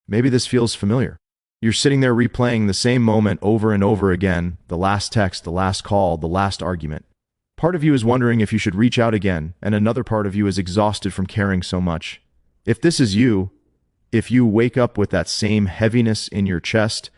Maybe this feels familiar. You're sitting there replaying the same moment over and over again, the last text, the last call, the last argument. Part of you is wondering if you should reach out again, and another part of you is exhausted from caring so much. If this is you, if you wake up with that same heaviness in your chest,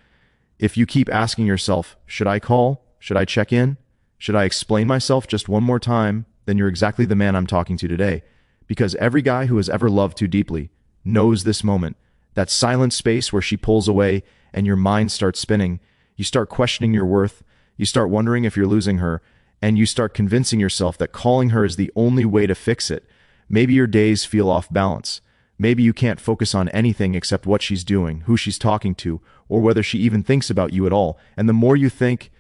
if you keep asking yourself, should I call? Should I check in? Should I explain myself just one more time? Then you're exactly the man I'm talking to today. Because every guy who has ever loved too deeply knows this moment. That silent space where she pulls away and your mind starts spinning. You start questioning your worth. You start wondering if you're losing her. And you start convincing yourself that calling her is the only way to fix it. Maybe your days feel off balance. Maybe you can't focus on anything except what she's doing, who she's talking to, or whether she even thinks about you at all. And the more you think,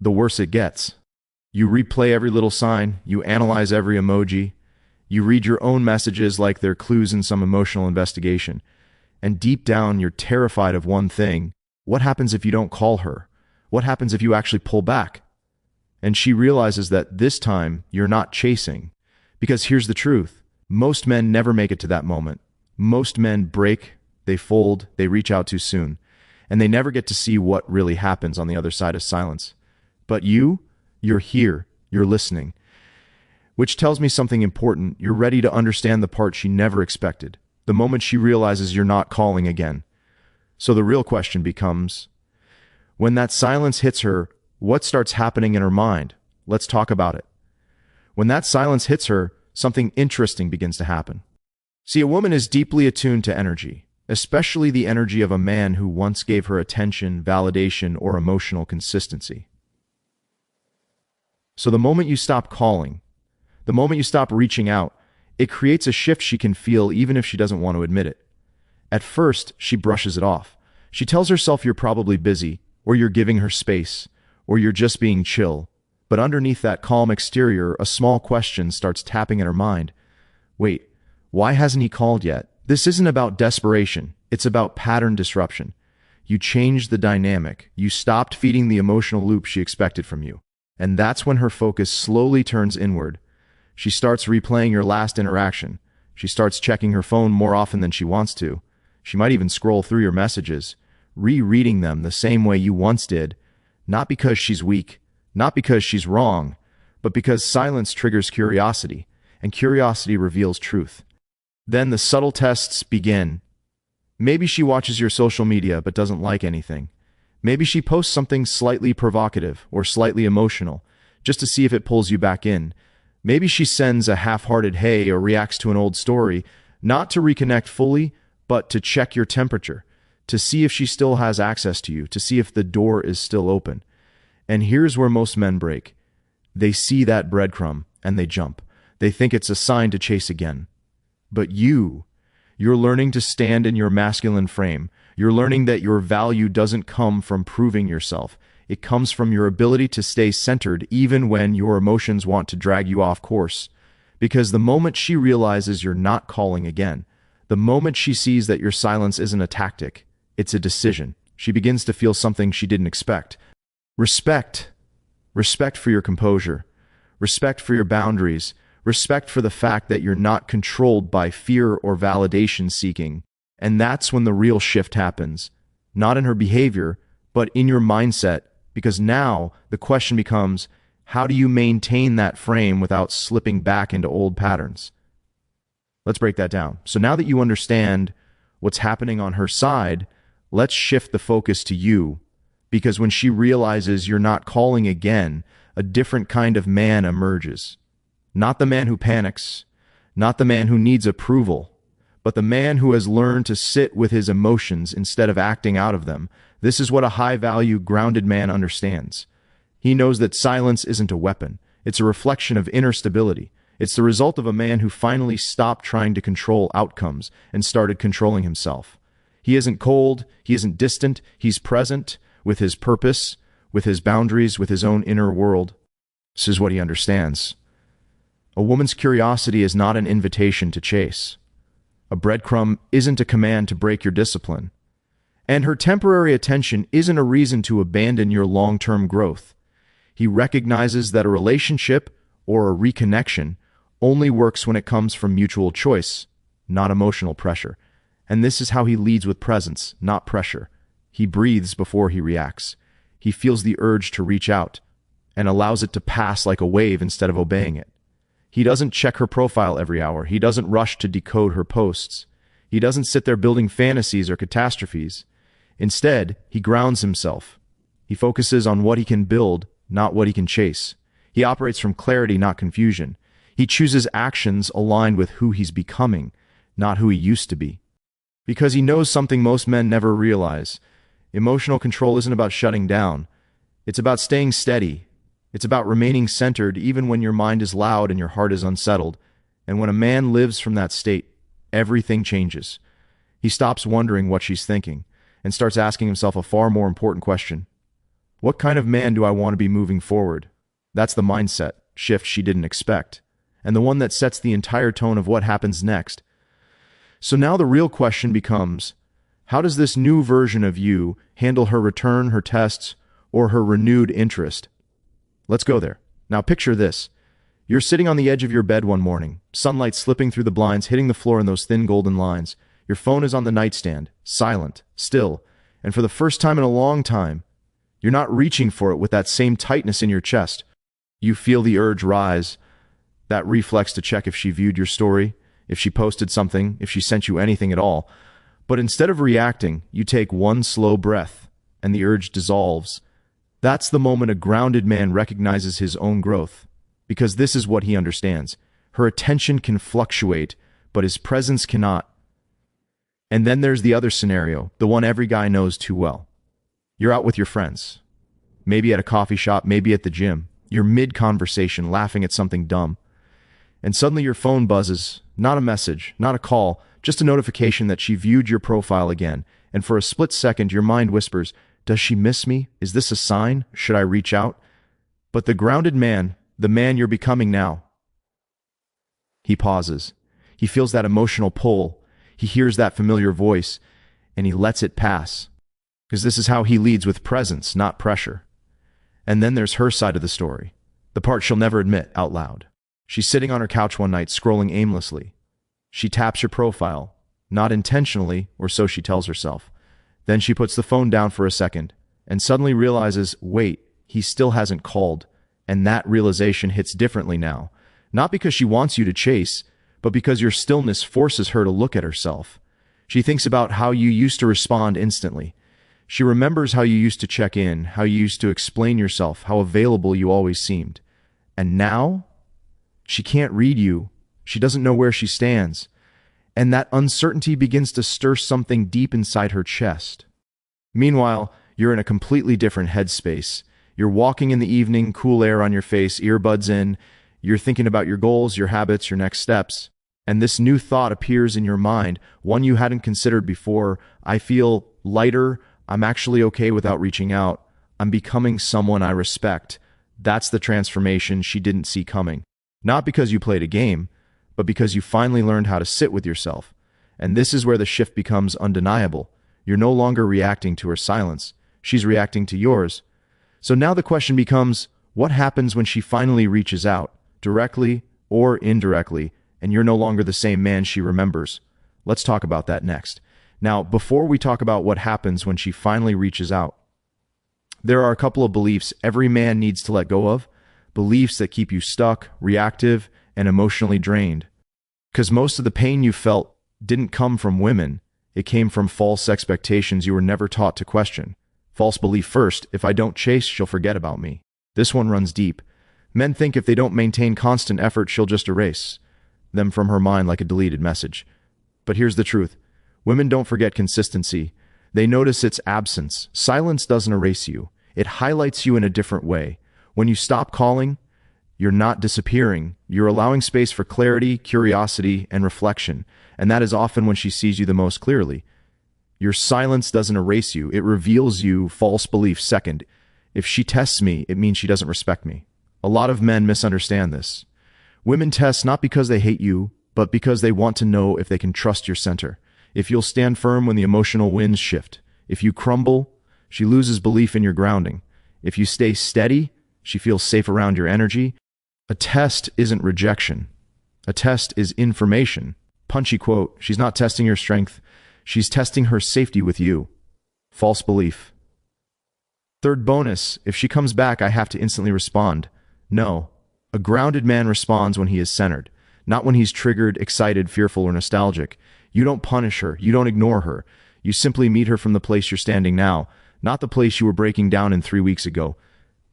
the worse it gets. You replay every little sign. You analyze every emoji. You read your own messages like they're clues in some emotional investigation. And deep down, you're terrified of one thing. What happens if you don't call her? What happens if you actually pull back? And she realizes that this time, you're not chasing. Because here's the truth. Most men never make it to that moment. Most men break, they fold, they reach out too soon. And they never get to see what really happens on the other side of silence. But you're here, you're listening. Which tells me something important. You're ready to understand the part she never expected. The moment she realizes you're not calling again. So the real question becomes, when that silence hits her, what starts happening in her mind? Let's talk about it. When that silence hits her, something interesting begins to happen. See, a woman is deeply attuned to energy, especially the energy of a man who once gave her attention, validation, or emotional consistency. So the moment you stop calling, the moment you stop reaching out, it creates a shift she can feel even if she doesn't want to admit it. At first, she brushes it off. She tells herself you're probably busy, or you're giving her space, or you're just being chill. But underneath that calm exterior, a small question starts tapping at her mind. Wait, why hasn't he called yet? This isn't about desperation. It's about pattern disruption. You changed the dynamic. You stopped feeding the emotional loop she expected from you. And that's when her focus slowly turns inward. She starts replaying your last interaction. She starts checking her phone more often than she wants to. She might even scroll through your messages, rereading them the same way you once did, not because she's weak, not because she's wrong, but because silence triggers curiosity, and curiosity reveals truth. Then the subtle tests begin. Maybe she watches your social media but doesn't like anything. Maybe she posts something slightly provocative or slightly emotional, just to see if it pulls you back in. Maybe she sends a half-hearted hey or reacts to an old story, not to reconnect fully, but to check your temperature, to see if she still has access to you, to see if the door is still open. And here's where most men break. They see that breadcrumb and they jump. They think it's a sign to chase again. But you're learning to stand in your masculine frame. You're learning that your value doesn't come from proving yourself. It comes from your ability to stay centered even when your emotions want to drag you off course. Because the moment she realizes you're not calling again, the moment she sees that your silence isn't a tactic, it's a decision, she begins to feel something she didn't expect. Respect. Respect for your composure. Respect for your boundaries. Respect for the fact that you're not controlled by fear or validation seeking. And that's when the real shift happens. Not in her behavior, but in your mindset. Because now the question becomes, how do you maintain that frame without slipping back into old patterns? Let's break that down. So now that you understand what's happening on her side, let's shift the focus to you. Because when she realizes you're not calling again, a different kind of man emerges. Not the man who panics, not the man who needs approval, but the man who has learned to sit with his emotions instead of acting out of them. This is what a high-value, grounded man understands. He knows that silence isn't a weapon. It's a reflection of inner stability. It's the result of a man who finally stopped trying to control outcomes and started controlling himself. He isn't cold, he isn't distant, he's present with his purpose, with his boundaries, with his own inner world. This is what he understands. A woman's curiosity is not an invitation to chase. A breadcrumb isn't a command to break your discipline. And her temporary attention isn't a reason to abandon your long-term growth. He recognizes that a relationship or a reconnection only works when it comes from mutual choice, not emotional pressure. And this is how he leads with presence, not pressure. He breathes before he reacts. He feels the urge to reach out and allows it to pass like a wave instead of obeying it. He doesn't check her profile every hour. He doesn't rush to decode her posts. He doesn't sit there building fantasies or catastrophes. Instead, he grounds himself. He focuses on what he can build, not what he can chase. He operates from clarity, not confusion. He chooses actions aligned with who he's becoming, not who he used to be. Because he knows something most men never realize. Emotional control isn't about shutting down. It's about staying steady. It's about remaining centered even when your mind is loud and your heart is unsettled. And when a man lives from that state, everything changes. He stops wondering what she's thinking and starts asking himself a far more important question. What kind of man do I want to be moving forward? That's the mindset shift she didn't expect, and the one that sets the entire tone of what happens next. So now the real question becomes, how does this new version of you handle her return, her tests, or her renewed interest? Let's go there. Now picture this. You're sitting on the edge of your bed one morning, sunlight slipping through the blinds, hitting the floor in those thin golden lines. Your phone is on the nightstand, silent, still, and for the first time in a long time, you're not reaching for it with that same tightness in your chest. You feel the urge rise, that reflex to check if she viewed your story, if she posted something, if she sent you anything at all. But instead of reacting, you take one slow breath, and the urge dissolves. That's the moment a grounded man recognizes his own growth, because this is what he understands. Her attention can fluctuate, but his presence cannot. And then there's the other scenario, the one every guy knows too well. You're out with your friends, maybe at a coffee shop, maybe at the gym. You're mid-conversation, laughing at something dumb. And suddenly your phone buzzes, not a message, not a call, just a notification that she viewed your profile again. And for a split second, your mind whispers, does she miss me? Is this a sign? Should I reach out? But the grounded man, the man you're becoming now, he pauses. He feels that emotional pull. He hears that familiar voice, and he lets it pass. Because this is how he leads, with presence, not pressure. And then there's her side of the story, the part she'll never admit out loud. She's sitting on her couch one night, scrolling aimlessly. She taps your profile, not intentionally, or so she tells herself. Then she puts the phone down for a second, and suddenly realizes, wait, he still hasn't called. And that realization hits differently now. Not because she wants you to chase, but because your stillness forces her to look at herself. She thinks about how you used to respond instantly. She remembers how you used to check in, how you used to explain yourself, how available you always seemed. And now, she can't read you. She doesn't know where she stands. And that uncertainty begins to stir something deep inside her chest. Meanwhile, you're in a completely different headspace. You're walking in the evening, cool air on your face, earbuds in. You're thinking about your goals, your habits, your next steps. And this new thought appears in your mind, one you hadn't considered before. I feel lighter. I'm actually okay without reaching out. I'm becoming someone I respect. That's the transformation she didn't see coming. Not because you played a game, but because you finally learned how to sit with yourself. And this is where the shift becomes undeniable. You're no longer reacting to her silence. She's reacting to yours. So now the question becomes, what happens when she finally reaches out, directly or indirectly, and you're no longer the same man she remembers? Let's talk about that next. Now, before we talk about what happens when she finally reaches out, there are a couple of beliefs every man needs to let go of, beliefs that keep you stuck, reactive, and emotionally drained. Because most of the pain you felt didn't come from women. It came from false expectations you were never taught to question. False belief first, if I don't chase, she'll forget about me. This one runs deep. Men think if they don't maintain constant effort, she'll just erase them from her mind like a deleted message. But here's the truth. Women don't forget consistency. They notice its absence. Silence doesn't erase you. It highlights you in a different way. When you stop calling, you're not disappearing. You're allowing space for clarity, curiosity, and reflection. And that is often when she sees you the most clearly. Your silence doesn't erase you. It reveals you. False belief second. If she tests me, it means she doesn't respect me. A lot of men misunderstand this. Women test not because they hate you, but because they want to know if they can trust your center. If you'll stand firm when the emotional winds shift. If you crumble, she loses belief in your grounding. If you stay steady, she feels safe around your energy. A test isn't rejection. A test is information. Punchy quote, she's not testing your strength. She's testing her safety with you. False belief. Third bonus, if she comes back, I have to instantly respond. No. A grounded man responds when he is centered, not when he's triggered, excited, fearful, or nostalgic. You don't punish her. You don't ignore her. You simply meet her from the place you're standing now, not the place you were breaking down in 3 weeks ago.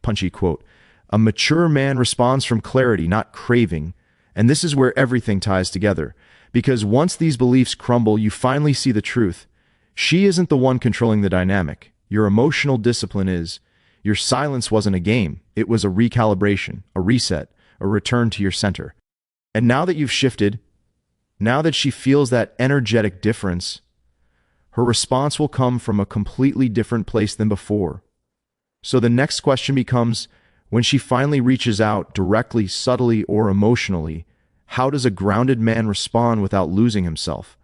Punchy quote. A mature man responds from clarity, not craving. And this is where everything ties together. Because once these beliefs crumble, you finally see the truth. She isn't the one controlling the dynamic. Your emotional discipline is. Your silence wasn't a game. It was a recalibration, a reset, a return to your center. And now that you've shifted, now that she feels that energetic difference, her response will come from a completely different place than before. So the next question becomes, when she finally reaches out, directly, subtly, or emotionally, how does a grounded man respond without losing himself?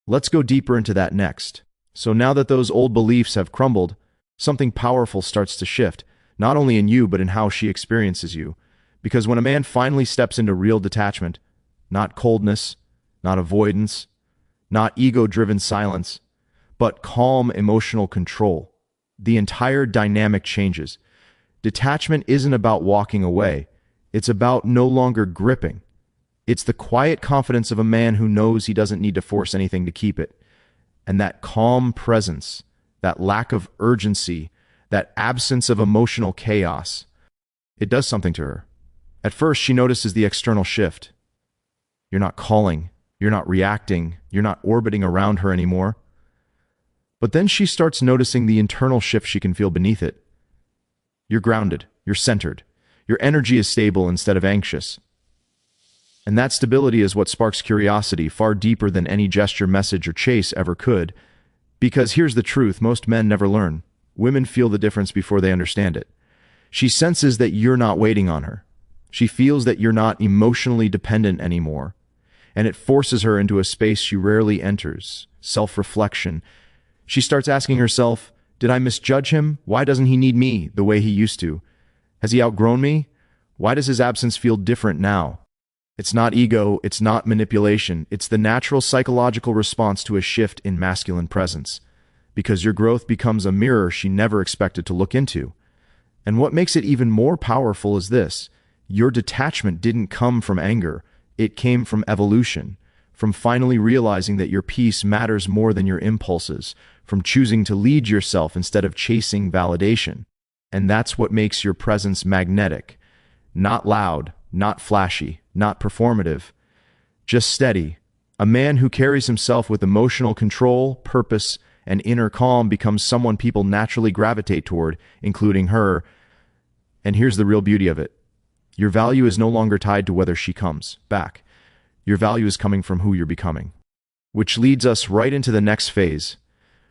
Let's go deeper into that next. So now that those old beliefs have crumbled, something powerful starts to shift, not only in you, but in how she experiences you. Because when a man finally steps into real detachment, not coldness, not avoidance, not ego-driven silence, but calm emotional control, the entire dynamic changes. Detachment isn't about walking away. It's about no longer gripping. It's the quiet confidence of a man who knows he doesn't need to force anything to keep it. And that calm presence, that lack of urgency, that absence of emotional chaos, it does something to her. At first, she notices the external shift. You're not calling, you're not reacting, you're not orbiting around her anymore. But then she starts noticing the internal shift she can feel beneath it. You're grounded, you're centered, your energy is stable instead of anxious. And that stability is what sparks curiosity far deeper than any gesture, message, or chase ever could. Because here's the truth, most men never learn. Women feel the difference before they understand it. She senses that you're not waiting on her. She feels that you're not emotionally dependent anymore. And it forces her into a space she rarely enters, self-reflection. She starts asking herself, did I misjudge him? Why doesn't he need me the way he used to? Has he outgrown me? Why does his absence feel different now? It's not ego, it's not manipulation, it's the natural psychological response to a shift in masculine presence. Because your growth becomes a mirror she never expected to look into. And what makes it even more powerful is this. Your detachment didn't come from anger, it came from evolution, from finally realizing that your peace matters more than your impulses, from choosing to lead yourself instead of chasing validation. And that's what makes your presence magnetic. Not loud, not flashy, not performative, just steady. A man who carries himself with emotional control, purpose, and inner calm becomes someone people naturally gravitate toward, including her. And here's the real beauty of it. Your value is no longer tied to whether she comes back. Your value is coming from who you're becoming. Which leads us right into the next phase.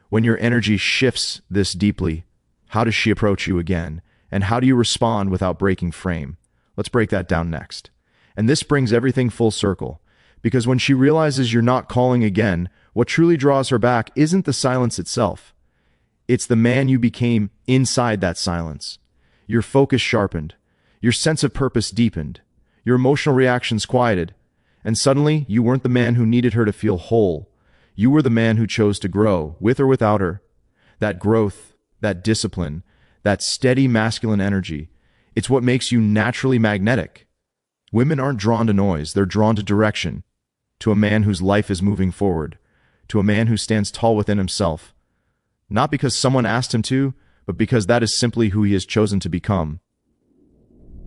When your energy shifts this deeply, how does she approach you again? And how do you respond without breaking frame? Let's break that down next. And this brings everything full circle. Because when she realizes you're not calling again, what truly draws her back isn't the silence itself. It's the man you became inside that silence. Your focus sharpened. Your sense of purpose deepened. Your emotional reactions quieted. And suddenly, you weren't the man who needed her to feel whole. You were the man who chose to grow, with or without her. That growth, that discipline, that steady masculine energy, it's what makes you naturally magnetic. Women aren't drawn to noise, they're drawn to direction, to a man whose life is moving forward, to a man who stands tall within himself. Not because someone asked him to, but because that is simply who he has chosen to become.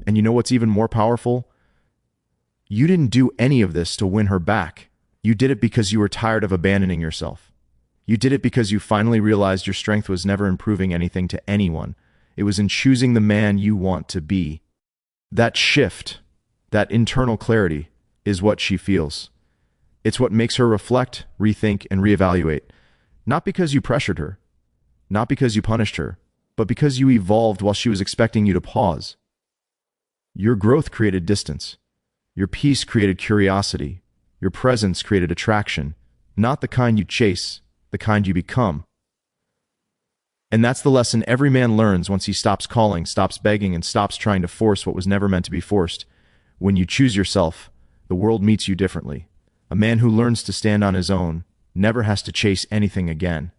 And you know what's even more powerful? You didn't do any of this to win her back. You did it because you were tired of abandoning yourself. You did it because you finally realized your strength was never improving anything to anyone. It was in choosing the man you want to be. That shift, that internal clarity, is what she feels. It's what makes her reflect, rethink, and reevaluate. Not because you pressured her, not because you punished her, but because you evolved while she was expecting you to pause. Your growth created distance. Your peace created curiosity. Your presence created attraction. Not the kind you chase, the kind you become. And that's the lesson every man learns once he stops calling, stops begging, and stops trying to force what was never meant to be forced. When you choose yourself, the world meets you differently. A man who learns to stand on his own, never has to chase anything again.